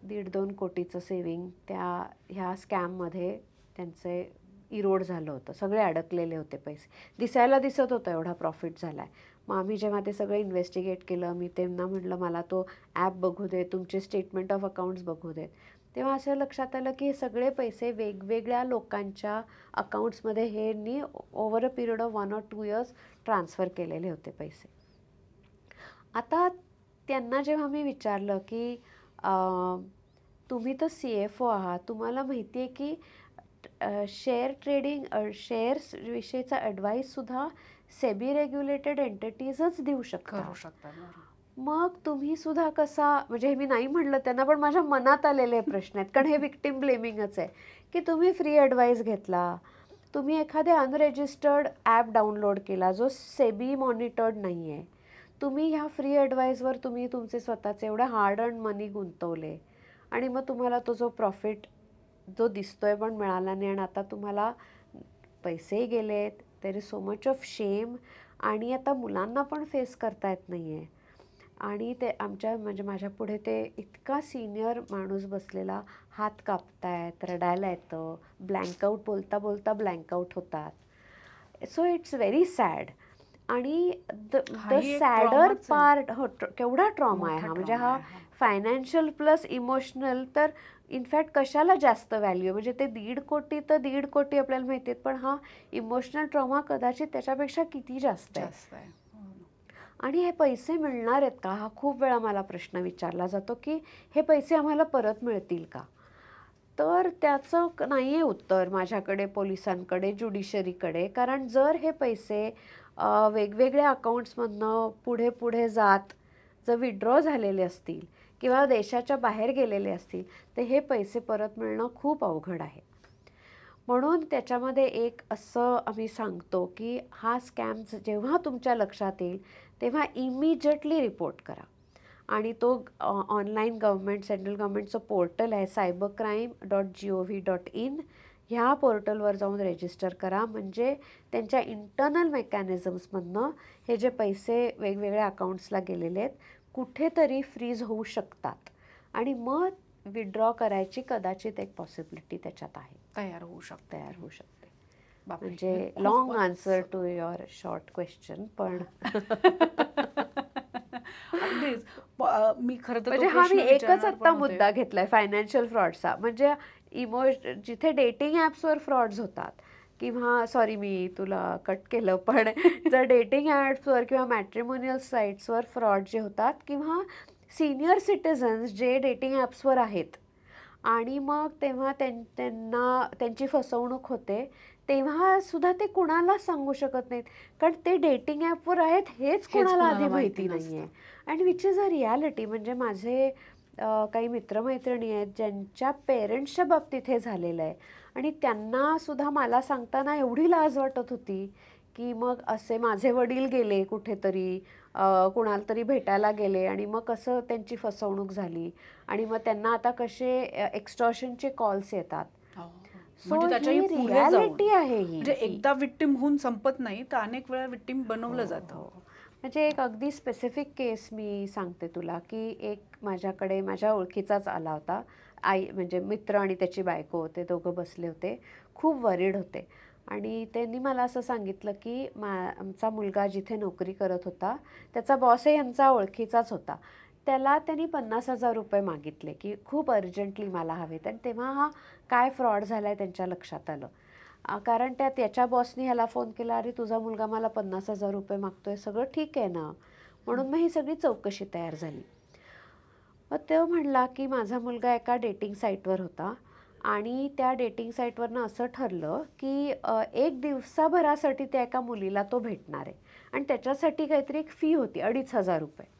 1.5-2 कोटीचं सेविंग ह्या स्कॅममध्ये त्यांचे इरोड झालं होतं. सगळे अडकलेले होते पैसे. दिसायला दिसत होतं एवढा प्रॉफिट झाला आहे. मग आम्ही जेव्हा ते सगळं इन्व्हेस्टिगेट केलं, मी त्यांना म्हटलं मला तो ॲप बघू दे, तुमचे स्टेटमेंट ऑफ अकाउंट्स बघू देत. तेव्हा असं लक्षात आलं की हे सगळे पैसे वेगवेगळ्या लोकांच्या अकाउंट्समध्ये ह्यांनी over a period of 1 or 2 years transfer केलेले होते पैसे. आता त्यांना जेव्हा मी विचारलं की तुम्ही तर CFO आहात, तुम्हाला माहिती आहे की शेअर ट्रेडिंग शेअर्स विषयीचा ॲडवाईससुद्धा सेबी रेग्युलेटेड एंटिटीजच देऊ शकतात. मग तुम्ही सुद्धा कसा, म्हणजे हे मी नाही म्हणलं त्यांना, पण माझ्या मनात आलेले प्रश्न आहेत, कारण हे विक्टिम ब्लेमिंगच आहे की तुम्ही फ्री ॲडवाईस घेतला, तुम्ही एखादे अनरेजिस्टर्ड ॲप डाउनलोड केला जो सेबी मॉनिटर्ड नाही आहे, तुम्ही ह्या फ्री ॲडवाईसवर तुम्ही तुमचे स्वतःचे एवढे हार्ड अर्न मनी गुंतवले आणि मग तुम्हाला तो जो प्रॉफिट जो दिसतोय पण मिळाला नाही आणि आता तुम्हाला पैसेही गेलेत. There is so much of shame आणि आता मुलांना पण फेस करता येत नाही आहे. आणि ते म्हणजे माझ्या पुढे ते इतका सिनियर माणूस बसलेला, हात कापतायत, रडायला येतं, ब्लँकआउट बोलता बोलता ब्लँकआउट होतात. So it's very sad. आणि द सॅडर पार्ट, हो केवढा ट्रॉमा आहे हा, म्हणजे हा फायनान्शियल प्लस इमोशनल. तर इनफॅक्ट कशाला जास्त व्हॅल्यू आहे, म्हणजे ते 1.5 कोटी तर 1.5 कोटी आपल्याला माहिती आहेत, पण हा इमोशनल ट्रॉमा कदाचित त्याच्यापेक्षा किती जास्त आहे. आणि हे पैसे मिळणार आहेत का, हा खूप वेळा मला प्रश्न विचारला जातो की हे पैसे आम्हाला परत मिळतील का. तर त्याचं नाही आहे उत्तर माझ्याकडे, पोलिसांकडे, ज्युडिशरीकडे. कारण जर हे पैसे वेगवेगळ्या अकाउंट्समधनं पुढे पुढे जात जर विड्रॉ झालेले असतील किंवा देशाच्या बाहेर गेलेले असतील तर हे पैसे परत मिळणं खूप अवघड आहे. म्हणून त्याच्यामध्ये एक असं आम्ही सांगतो की हा स्कॅम जेव्हा तुमच्या लक्षात येईल तेव्हा इमिजिएटली रिपोर्ट करा. आणि तो ऑनलाईन सेंट्रल गव्हर्नमेंटचं पोर्टल आहे cybercrime.gov.in. ह्या पोर्टलवर जाऊन रजिस्टर करा. म्हणजे त्यांच्या इंटरनल मेकॅनिझम्समधनं हे जे पैसे वेगवेगळ्या अकाउंट्सला गेलेले आहेत कुठेतरी फ्रीज होऊ शकतात आणि मग विड्रॉ करायची कदाचित एक पॉसिबिलिटी त्याच्यात आहे, तयार होऊ शकते. म्हणजे long answer to your short question. पण मी खरं तर म्हणजे हा मी एकच आत्ता मुद्दा घेतलाय फायनान्शियल फ्रॉडचा. म्हणजे जिथे डेटिंग ॲप्सवर फ्रॉड्स होतात किंवा सॉरी मी तुला कट केलं, पण जर डेटिंग ॲप्सवर किंवा मॅट्रिमोनियल साईट्सवर फ्रॉड जे होतात किंवा सिनियर सिटिझन्स जे डेटिंग ॲप्सवर आहेत आणि मग तेव्हा त्यांची फसवणूक होते, तेव्हा सुद्धा ते कुणाला सांगू शकत नाहीत कारण ते डेटिंग ॲपवर आहेत हेच कुणाला आधी माहिती नाही आहे. And which is a reality. म्हणजे माझे काही मित्रमैत्रिणी आहेत ज्यांच्या पेरेंट्सच्या बाबतीत हे झालेलं आहे आणि त्यांना सुद्धा मला सांगताना एवढी लाज वाटत होती की मग असे माझे वडील गेले कुठेतरी कुणाला तरी भेटायला गेले आणि मग कसं त्यांची फसवणूक झाली आणि मग त्यांना आता कसे एक्स्टॉर्शनचे कॉल्स येतात. म्हणजे त्याच्याही रियालिटी आहे ही. म्हणजे एकदा विक्टिम होऊन संपत नाही तर अनेक वेळा विक्टिम बनवलं जातं. म्हणजे एक अगदी स्पेसिफिक केस मी सांगते तुला की एक माझ्याकडे माझ्या ओळखीचाच आला होता. आई म्हणजे मित्र आणि त्याची बायको होते, दोघं बसले होते, खूप वरीड होते आणि त्यांनी मला असं सांगितलं की आमचा मुलगा जिथे नोकरी करत होता त्याचा बॉसही यांचा ओळखीचाच होता. त्याला त्यांनी 50,000 रुपये मागितले की खूप अर्जंटली मला हवेत. आणि तेव्हा हा काय फ्रॉड झाला आहे त्यांच्या लक्षात आलं. कारण त्याच्या बॉसनी ह्याला फोन केला, अरे तुझा मुलगा मला 50,000 रुपये मागतोय, सगळं ठीक आहे ना. म्हणून मग ही सगळी चौकशी तयार झाली. मग तो म्हणला की माझा मुलगा एका डेटिंग साईटवर होता आणि त्या डेटिंग साईटवरनं असं ठरलं की 1 दिवसाभरासाठी त्या एका मुलीला तो भेटणार आहे आणि त्याच्यासाठी काहीतरी एक फी होती 2,500 रुपये.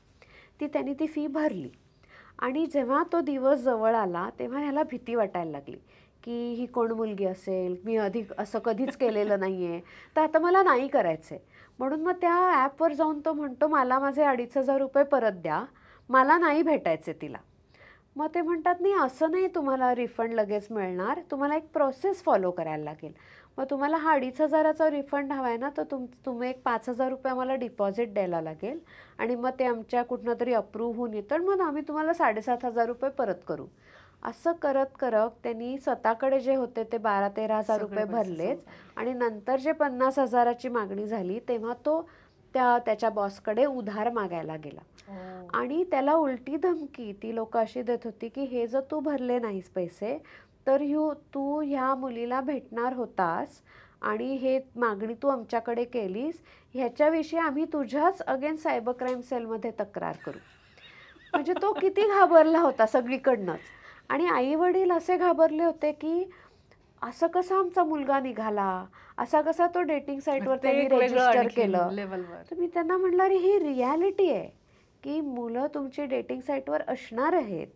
त्यांनी ती फी भरली आणि जेव्हा तो दिवस जवळ आला तेव्हा ह्याला भीती वाटायला लागली की ही कोण मुलगी असेल, मी अधिक असं कधीच केलेलं नाही आहे, तर आता मला नाही करायचं आहे. म्हणून मग त्या ॲपवर जाऊन तो म्हणतो मला माझे 2,500 रुपये परत द्या, मला नाही भेटायचे तिला. मग ते म्हणतात नाही असं नाही तुम्हाला रिफंड लगेच मिळणार, तुम्हाला एक प्रोसेस फॉलो करायला लागेल. मग तुम्हाला हा 2,500चा रिफंड हवा आहे ना, तर तुम्ही एक 5,000 रुपये आम्हाला डिपॉझिट द्यायला लागेल आणि मग ते आमच्या कुठनं तरी अप्रूव्ह होऊन येतं, मग आम्ही तुम्हाला 7,500 रुपये परत करू. असं करत करत त्यांनी स्वतःकडे जे होते ते 12-13,000 रुपये भरलेच आणि नंतर जे 50,000ची मागणी झाली तेव्हा तो त्याच्या बॉसकडे उधार मागायला गेला. आणि त्याला उलटी धमकी ती लोक अशी देत होती की हे जर तू भरले नाहीस पैसे तर तू ह्या मुलीला भेटणार होतास आणि हे मागणी तू आमच्याकडे केलीस ह्याच्याविषयी आम्ही तुझ्याच अगेन सायबर क्राईम सेलमध्ये तक्रार करू. म्हणजे तो किती घाबरला होता सगळीकडनंच. आणि आई वडील असे घाबरले होते की असं कसा आमचा मुलगा निघाला, असा कसा तो डेटिंग साईटवर त्यांनी रजिस्टर केलं. तर मी त्यांना म्हणलं अरे ही रियालिटी आहे की मुलं तुमची डेटिंग साईटवर असणार आहेत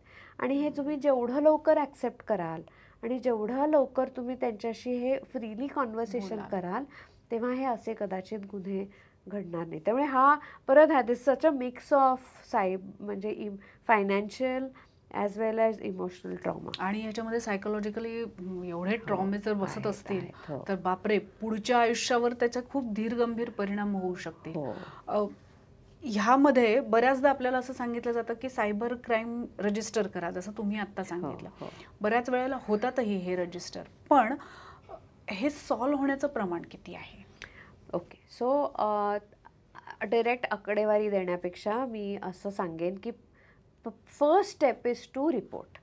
आणि हे तुम्ही जेवढं लवकर ॲक्सेप्ट कराल आणि जेवढं लवकर तुम्ही त्यांच्याशी हे फ्रीली कॉन्व्हर्सेशन कराल तेव्हा हे असे कदाचित गुन्हे घडणार नाही. त्यामुळे हा परत this such a mix of म्हणजे फायनान्शियल ॲज वेल ॲज इमोशनल ट्रॉमा. आणि ह्याच्यामध्ये सायकोलॉजिकली एवढे ट्रॉमे जर बसत असतील तर बापरे, पुढच्या आयुष्यावर त्याचा खूप धीरगंभीर परिणाम होऊ शकते. ह्यामध्ये बऱ्याचदा आपल्याला असं सांगितलं जातं की सायबर क्राईम रजिस्टर करा, जसं तुम्ही आत्ता सांगितलं. बऱ्याच वेळेला होतातही हे रजिस्टर, पण हे सॉल्व्ह होण्याचं प्रमाण किती आहे? ओके, सो डायरेक्ट आकडेवारी देण्यापेक्षा मी असं सांगेन की first step is to report.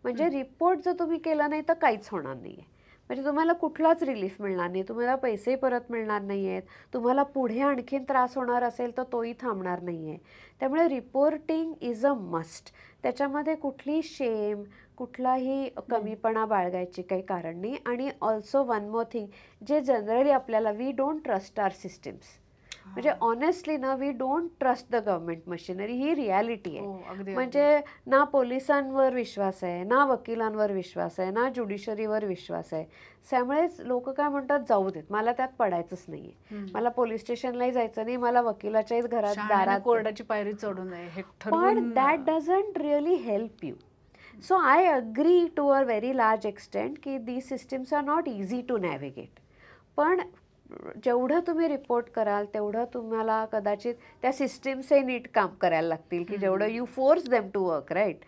म्हणजे रिपोर्ट जर तुम्ही केला नाही तर काहीच होणार नाही आहे. म्हणजे तुम्हाला कुठलाच रिलीफ मिळणार नाही, तुम्हाला पैसे परत मिळणार नाही आहेत, तुम्हाला पुढे आणखीन त्रास होणार असेल तर तोही थांबणार नाही आहे. त्यामुळे रिपोर्टिंग इज अ मस्ट. त्याच्यामध्ये कुठली शेम, कुठलाही कमीपणा बाळगायची काही कारण नाही. आणि ऑल्सो वन मोर थिंग, जे जनरली आपल्याला we don't trust our systems. म्हणजे ऑनेस्टली ना we don't trust the government machinery, ही रियालिटी आहे. म्हणजे ना पोलिसांवर विश्वास आहे, ना वकिलांवर विश्वास आहे, ना ज्युडिशरीवर विश्वास आहे. त्यामुळेच लोक काय म्हणतात जाऊ देत, मला त्यात पडायचंच नाही आहे, मला पोलीस स्टेशनलाही जायचं नाही, मला वकिलाच्याच घरात दारात कोर्टाची पायरी चढून नये. पण that doesn't really help you. So I agree to a very large extent की these systems are not easy to navigate. पण जेवढं तुम्ही रिपोर्ट कराल तेवढं तुम्हाला कदाचित त्या सिस्टीम्सही नीट काम करायला लागतील की जेवढं you force them to work, right.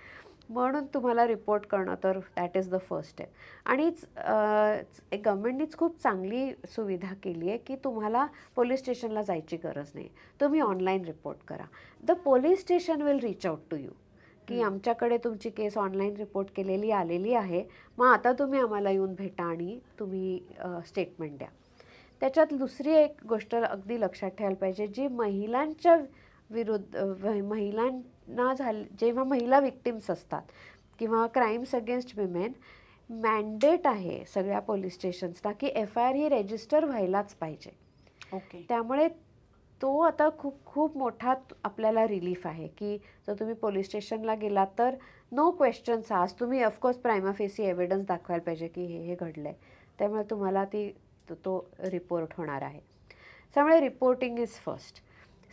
म्हणून तुम्हाला रिपोर्ट करणं तर that is the first step. आणि गव्हर्नमेंटनीच खूप चांगली सुविधा केली आहे की तुम्हाला पोलीस स्टेशनला जायची गरज नाही, तुम्ही ऑनलाईन रिपोर्ट करा. The police station will reach out to you की आमच्याकडे तुमची केस ऑनलाईन रिपोर्ट केलेली आलेली आहे, मग आता तुम्ही आम्हाला येऊन भेटा आणि तुम्ही स्टेटमेंट द्या. त्याच्यात दुसरी एक गोष्ट अगदी लक्षात ठेवायला पाहिजे, जी महिलांच्या विरुद्ध महिलांना जेव्हा महिला विक्टिम्स असतात किंवा क्राईम्स अगेन्स्ट विमेन, मॅन्डेट आहे सगळ्या पोलीस स्टेशन्सना की FIR ही रजिस्टर व्हायलाच पाहिजे. ओके. त्यामुळे तो आता खूप खूप मोठा आपल्याला रिलीफ आहे की जर तुम्ही पोलीस स्टेशनला गेलात तर नो क्वेश्चन्स आस्क्ड, तुम्ही ऑफकोर्स प्रायमा फेसी एव्हिडन्स दाखवायला पाहिजे की हे घडलं आहे, त्यामुळे तुम्हाला तो रिपोर्ट होणार आहे. त्यामुळे reporting is first.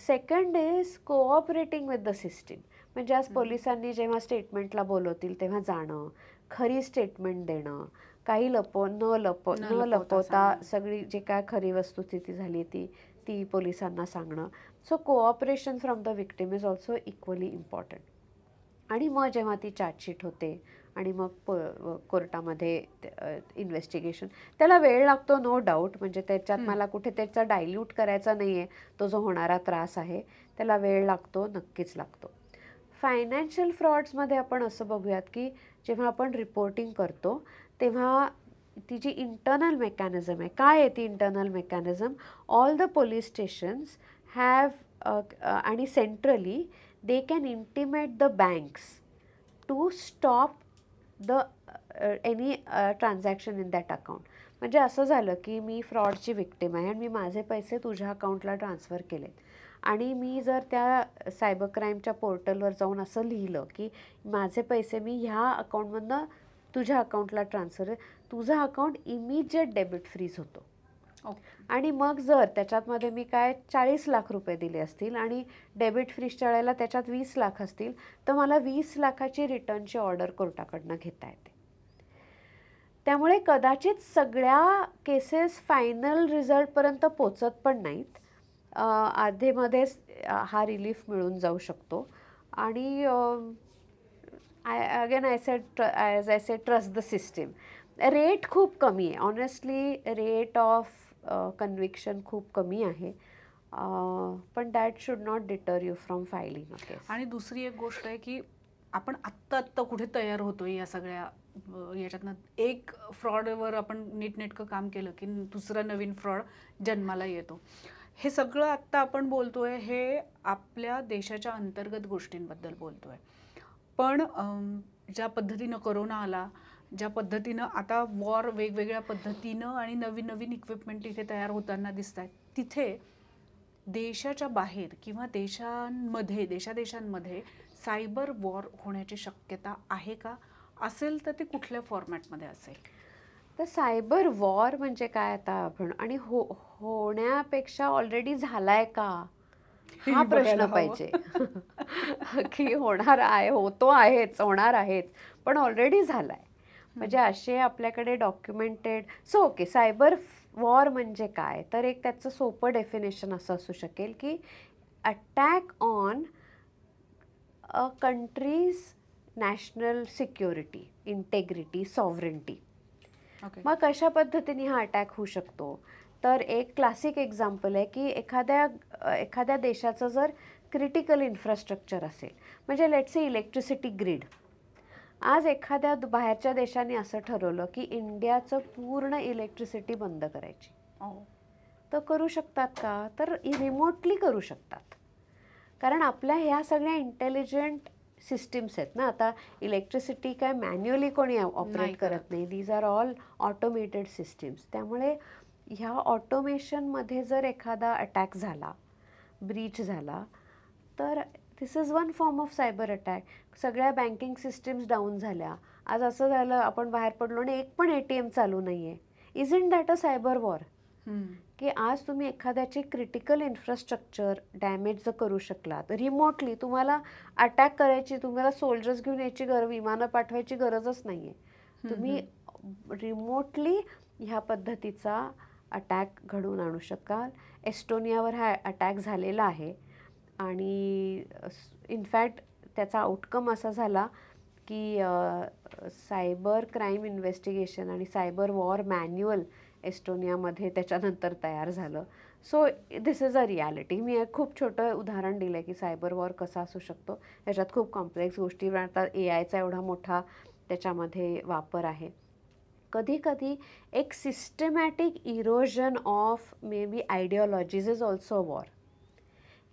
Second is cooperating with the system. म्हणजे आज पोलिसांनी जेव्हा स्टेटमेंटला बोलवतील तेव्हा जाणं, खरी स्टेटमेंट देणं, काही न लपवता सगळी जे काय खरी वस्तुस्थिती झाली ती पोलिसांना सांगणं. So cooperation from the victim is also equally important. आणि मग जेव्हा ती चार्जशीट होते आणि मग कोर्टामध्ये इन्व्हेस्टिगेशन, त्याला वेळ लागतो नो डाऊट. म्हणजे त्याच्यात मला कुठे त्याचा डायल्यूट करायचा नाही आहे, तो जो होणारा त्रास आहे त्याला वेळ लागतो, नक्कीच लागतो. फायनान्शियल फ्रॉड्समध्ये आपण असं बघूयात की जेव्हा आपण रिपोर्टिंग करतो तेव्हा ती जी इंटरनल मेकॅनिझम आहे, काय आहे ती internal mechanism, all the police stations have आणि centrally they can intimate the banks to stop any transaction in that account. म्हणजे असं झालं की मी फ्रॉडची विक्टिम आहे आणि मी माझे पैसे तुझ्या अकाउंटला ट्रान्सफर केलेत आणि मी जर त्या सायबर क्राईमच्या पोर्टलवर जाऊन असं लिहिलं की माझे पैसे मी ह्या अकाउंटमधनं तुझ्या अकाउंटला ट्रान्सफर, तुझं अकाउंट इमिजिएट डेबिट फ्रीज होतो. आणि मग जर त्याच्यातमध्ये मी काय 40 लाख रुपये दिले असतील आणि डेबिट फ्रीजच्या वेळेला त्याच्यात 20 लाख असतील तर मला 20 लाखाची रिटर्नची ऑर्डर कोर्टाकडनं घेता येते. त्यामुळे कदाचित सगळ्या केसेस फायनल रिझल्टपर्यंत पोचत पण नाहीत. आधेमध्येच हा रिलीफ मिळून जाऊ शकतो. आणि I said trust the system. Rate खूप कमी आहे, ऑनेस्टली रेट ऑफ कन्व्हिक्शन खूप कमी आहे. पण that should not deter you from filing a case. आणि दुसरी एक गोष्ट आहे की आपण आत्ता कुठे तयार होतोय या सगळ्या याच्यातनं. एक फ्रॉडवर आपण नीटनेटकं काम केलं की दुसरा नवीन फ्रॉड जन्माला येतो. हे सगळं आत्ता आपण बोलतोय हे आपल्या देशाच्या अंतर्गत गोष्टींबद्दल बोलतोय. पण ज्या पद्धतीनं कोरोना आला, ज्या पद्धतीनं आता वॉर वेगवेगळ्या पद्धतीनं आणि नवीन नवीन इक्विपमेंट इथे तयार होताना दिसत आहेत, तिथे देशाच्या बाहेर किंवा देशादेशांमध्ये सायबर वॉर होण्याची शक्यता आहे का? असेल तर ते कुठल्या फॉर्मॅटमध्ये असेल? तर सायबर वॉर म्हणजे काय आता आपण, आणि होण्यापेक्षा ऑलरेडी झालाय का हा प्रश्न पाहिजे. की होणार आहे, होतो आहेच, होणार आहेच, पण ऑलरेडी झालाय म्हणजे असे आपल्याकडे documented. So okay, cyber war म्हणजे काय, तर एक त्याचं सोपं डेफिनेशन असं असू शकेल की attack on a country's national security, integrity, sovereignty. मग कशा पद्धतीने हा अटॅक होऊ शकतो, तर एक क्लासिक एक्झाम्पल आहे की एखाद्या देशाचं जर क्रिटिकल इन्फ्रास्ट्रक्चर असेल, म्हणजे लेट्स से इलेक्ट्रिसिटी ग्रीड. आज एखाद्या बाहेरच्या देशाने असं ठरवलं की इंडियाचं पूर्ण इलेक्ट्रिसिटी बंद करायची, तर करू शकतात का? तर रिमोटली करू शकतात, कारण आपल्या ह्या सगळ्या इंटेलिजंट सिस्टीम्स आहेत ना. आता इलेक्ट्रिसिटी काय मॅन्युअली कोणी ऑपरेट करत नाही, these are all automated systems. त्यामुळे ह्या ऑटोमेशनमध्ये जर एखादा अटॅक झाला, ब्रीच झाला, तर this is one form of cyber attack. सगळ्या बँकिंग सिस्टीम्स डाऊन झाल्या, आज असं झालं आपण बाहेर पडलो आणि एक पण ATM चालू नाही आहे. Isn't that a cyber war? की आज तुम्ही एखाद्याची क्रिटिकल इन्फ्रास्ट्रक्चर डॅमेज जर करू शकलात रिमोटली, तुम्हाला अटॅक करायची, तुम्हाला सोल्जर्स घेऊन यायची विमानं पाठवायची गरजच नाही आहे, तुम्ही रिमोटली ह्या पद्धतीचा अटॅक घडवून आणू शकाल. एस्टोनियावर हा अटॅक झालेला आहे आणि इनफॅक्ट त्याचा आउटकम असा झाला की सायबर क्राईम इन्व्हेस्टिगेशन आणि सायबर वॉर मॅन्युअल एस्टोनियामध्ये त्याच्यानंतर तयार झालं. So this is a reality. मी एक खूप छोटं उदाहरण दिलं आहे की सायबर वॉर कसा असू शकतो. ह्याच्यात खूप कॉम्प्लेक्स गोष्टी, आता AIचा एवढा मोठा त्याच्यामध्ये वापर आहे. कधी कधी एक systematic erosion of may be ideologies is also a war.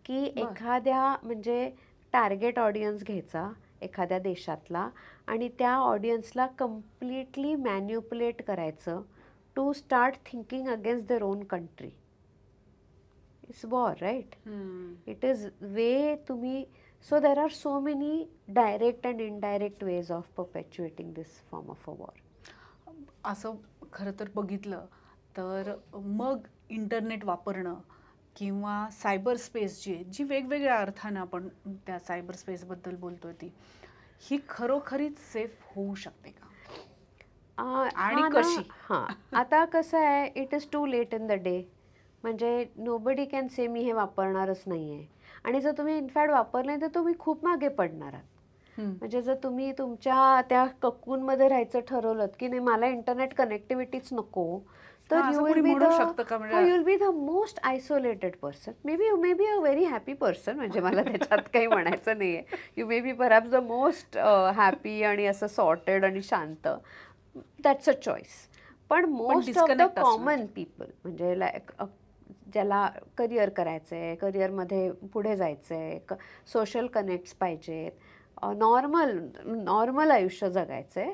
की एखाद्या म्हणजे टार्गेट ऑडियन्स घ्यायचा एखाद्या देशातला आणि त्या ऑडियन्सला कम्प्लिटली मॅन्युपुलेट करायचं to start thinking against their own country. It's war, right? It is way तुम्ही. So there are so many direct and indirect ways of perpetuating this form of a war. असं खरं तर बघितलं तर मग इंटरनेट वापरणं किंवा सायबर स्पेस जी वेगवेगळ्या अर्थानं आपण त्या सायबर स्पेसबद्दल बोलतोय, ही खरोखरीच सेफ होऊ शकते का? आणि कशी? हां, आता कसं आहे, it is too late in the day. म्हणजे नोबडी कॅन से मी हे वापरणारच नाही आहे. आणि जर तुम्ही इनफॅक्ट वापरले तर तुम्ही खूप मागे पडणार आहात. म्हणजे जर तुम्ही तुमच्या त्या ककूनमध्ये राहायचं ठरवलं की नाही मला इंटरनेट कनेक्टिव्हिटीच नको, तर you will be the most isolated person. May be a very happy person, म्हणजे मला त्याच्यात काही म्हणायचं नाही आहे. You may be perhaps the most happy आणि असं सॉर्टेड आणि शांत. That's a choice. पण most of the common people, म्हणजे ज्याला करिअर करायचं आहे, करिअरमध्ये पुढे जायचं आहे, सोशल कनेक्ट्स पाहिजेत, नॉर्मल आयुष्य जगायचं आहे,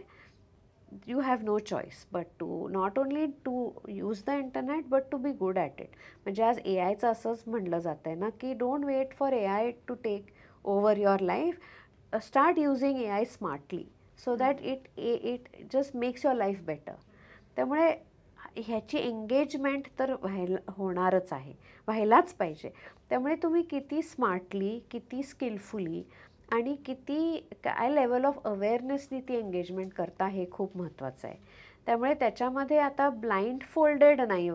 you have no choice but to not only to use the internet but to be good at it. म्हणजे आज AIचं असंच म्हणलं जातं आहे ना की don't wait for AI to take over your life, start using AI smartly so that it just makes your life better. त्यामुळे ह्याची एंगेजमेंट तर होणारच आहे, व्हायलाच पाहिजे. त्यामुळे तुम्ही किती स्मार्टली, किती स्किलफुली आणि किती काय लेवल ऑफ अवेअरनेसनी ती एंगेजमेंट करता हे खूप महत्त्वाचं आहे. त्यामुळे त्याच्यामध्ये आता ब्लाइंड फोल्डेड नाही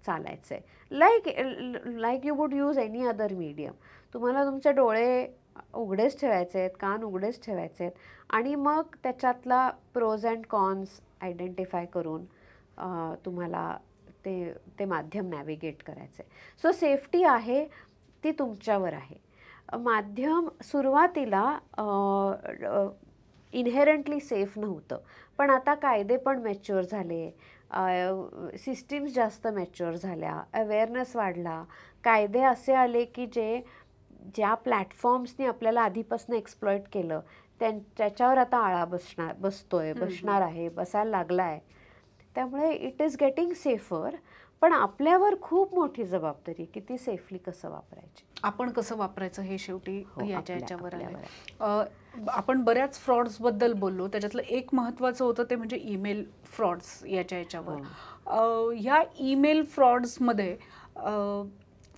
चालायचं आहे. Like you would use any other medium. तुम्हाला तुमचे डोळे उघडेच ठेवायचे आहेत, कान उघडेच ठेवायचे आहेत आणि मग त्याच्यातला प्रोज अँड कॉन्स आयडेंटिफाय करून तुम्हाला ते माध्यम नॅव्हिगेट करायचं आहे. सो सेफ्टी आहे ती तुमच्यावर आहे. माध्यम सुरुवातीला इनहेरंटली सेफ नव्हतं, पण आता कायदे पण मॅच्युअर झाले, सिस्टीम्स जास्त मॅच्युअर झाल्या, अवेअरनेस वाढला, कायदे असे आले की ज्या प्लॅटफॉर्म्सनी आपल्याला आधीपासून एक्सप्लॉइट केलं त्याच्यावर आता आळा बसणार आहे, बसायला लागला आहे. त्यामुळे इट इज गेटिंग सेफर. पण आपल्यावर खूप मोठी जबाबदारी की ती सेफली कसं वापरायची, आपण कसं वापरायचं हे शेवटी याच्यावर आलं. आपल्यावर. आपण बऱ्याच फ्रॉड्सबद्दल बोललो, त्याच्यातलं एक महत्त्वाचं होतं ते म्हणजे ईमेल फ्रॉड्स याच्यावर. ह्या ईमेल फ्रॉड्समध्ये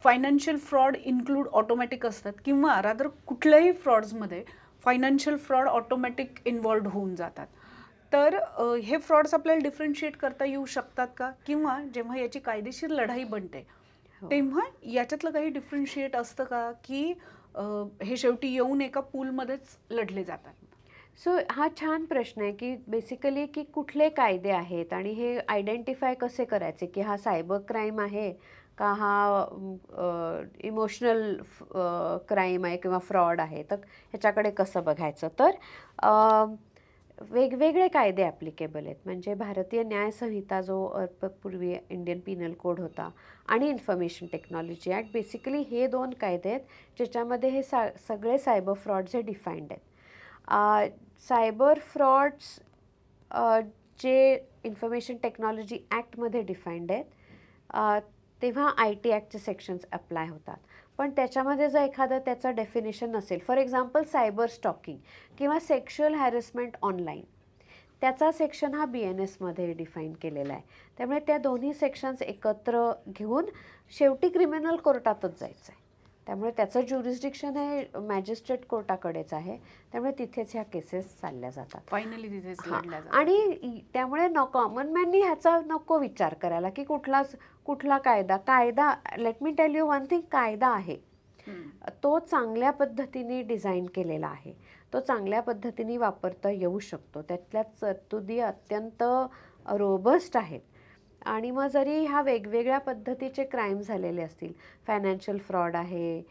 फायनान्शियल फ्रॉड इन्क्लूड ऑटोमॅटिक असतात किंवा रादर कुठल्याही फ्रॉड्समध्ये फायनान्शियल फ्रॉड ऑटोमॅटिक इन्व्हॉल्ड होऊन जातात. तर हे फ्रॉड्स आपल्याला डिफरन्शिएट करता येऊ शकतात का, किंवा जेव्हा याची कायदेशीर लढाई बनते तेव्हा याच्यातलं काही डिफरन्शिएट असतं का, की हे शेवटी येऊन एका पूलमध्येच लढले जातात? सो हा छान प्रश्न आहे की बेसिकली की कुठले कायदे आहेत आणि हे आयडेंटिफाय कसे करायचे की हा सायबर क्राईम आहे का, हा इमोशनल क्राईम आहे किंवा फ्रॉड आहे. तर ह्याच्याकडे कसं बघायचं, तर वेगवेगळे कायदे ॲप्लिकेबल आहेत. म्हणजे भारतीय न्याय संहिता जो पूर्वी इंडियन पिनल कोड होता आणि इन्फॉर्मेशन टेक्नॉलॉजी ॲक्ट, बेसिकली हे 2 कायदे आहेत ज्याच्यामध्ये हे सगळे सायबर फ्रॉड्स हे डिफाईंड आहेत. सायबर फ्रॉड्स जे इन्फॉर्मेशन टेक्नॉलॉजी ॲक्टमध्ये डिफाईंड आहेत तेव्हा IT ॲक्टचे सेक्शन्स अप्लाय होतात. पण त्याच्यामध्ये जर एखादं त्याचं डेफिनेशन नसेल, फॉर एक्झाम्पल सायबर स्टॉकिंग किंवा सेक्शुअल हॅरेसमेंट ऑनलाईन, त्याचा सेक्शन हा BNSमध्ये डिफाईन केलेला आहे. त्यामुळे त्या दोन्ही सेक्शन्स एकत्र घेऊन शेवटी क्रिमिनल कोर्टातच जायचं आहे. त्यामुळे त्याचं ज्युरिस्डिक्शन हे मॅजिस्ट्रेट कोर्टाकडेच आहे. त्यामुळे तिथेच ह्या केसेस चालल्या जातात, फायनली तिथेच लढल्या जातात. आणि त्यामुळे कॉमन मॅननी ह्याचा नको विचार करायला की कुठला कायदा let me tell you one thing, कायदा आहे तो चांगल्या पद्धतीने डिझाईन केलेला आहे, तो चांगल्या पद्धतीने वापरता येऊ शकतो. त्यातल्या तरतुदी अत्यंत रोबस्ट आहेत. आणि मग जरी ह्या वेगवेगळ्या पद्धतीचे क्राईम झालेले असतील, फायनान्शियल फ्रॉड आहे,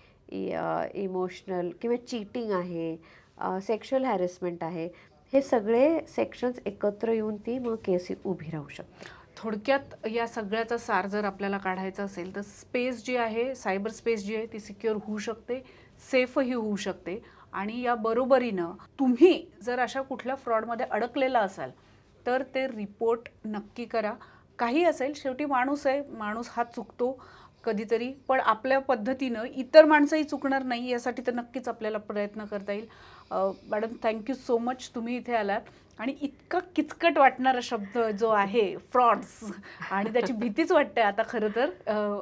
इमोशनल किंवा चीटिंग आहे, सेक्शुअल हॅरेसमेंट आहे, हे सगळे सेक्शन्स एकत्र येऊन ती मग केस उभी राहू शकते. थोडक्यात या सगळ्याचा सार जर आपल्याला काढायचा असेल तर स्पेस जी आहे, सायबर स्पेस जी आहे ती सिक्युअर होऊ शकते, सेफही होऊ शकते. आणि या बरोबरीनं तुम्ही जर अशा कुठल्या फ्रॉडमध्ये अडकलेला असाल तर ते रिपोर्ट नक्की करा. काही असेल, शेवटी माणूस आहे, माणूस हा चुकतो कधीतरी, पण आपल्या पद्धतीनं इतर माणसंही चुकणार नाही यासाठी तर नक्कीच आपल्याला प्रयत्न करता येईल. मॅडम, थँक्यू सो मच, तुम्ही इथे आलात आणि इतका किचकट वाटणारा शब्द जो आहे फ्रॉड्स, आणि त्याची भीतीच वाटते आता खरं तर.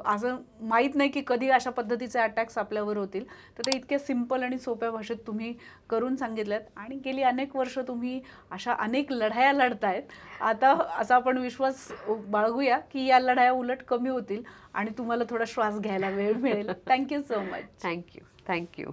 असं माहीत नाही की कधी अशा पद्धतीचे अटॅक्स आपल्यावर होतील, तर ते इतक्या सिम्पल आणि सोप्या भाषेत तुम्ही करून सांगितल्यात. आणि गेली अनेक वर्ष तुम्ही अशा अनेक लढाया लढतायत. आता असा आपण विश्वास बाळगूया की या लढाया उलट कमी होतील आणि तुम्हाला थोडा श्वास घ्यायला वेळ मिळेल. Thank you so much. थँक्यू.